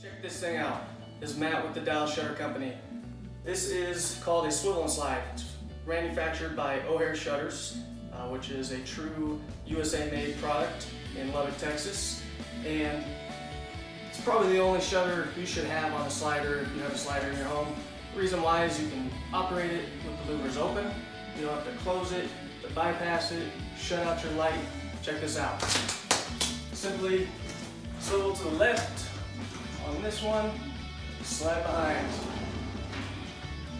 Check this thing out. This is Matt with the Dallas Shutter Company. This is called a Swivel and Slide. It's manufactured by O'Hare Shutters, which is a true USA-made product in Lubbock, Texas. And it's probably the only shutter you should have on a slider if you have a slider in your home. The reason why is you can operate it with the louvers open. You don't have to close it, to bypass it, shut out your light. Check this out. Simply swivel to the left on this one, slide behind.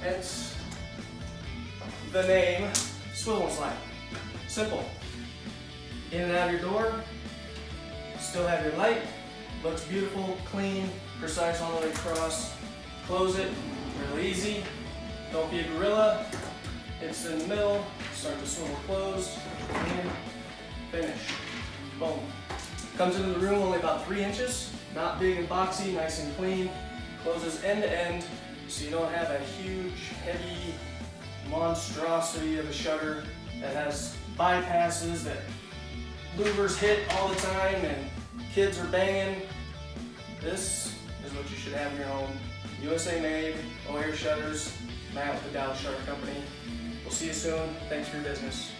Hence the name Swivel and Slide. Simple. In and out of your door, still have your light, looks beautiful, clean, precise all the way across. Close it, really easy. Don't be a gorilla. It's in the middle, start to swivel closed, and finish. Boom. Comes into the room only about 3 inches, not big and boxy, nice and clean. Closes end to end, so you don't have a huge, heavy monstrosity of a shutter that has bypasses that louvers hit all the time and kids are banging. This is what you should have in your home. USA made, O'Hare Shutters, Matt with the Dallas Shutter Company. We'll see you soon. Thanks for your business.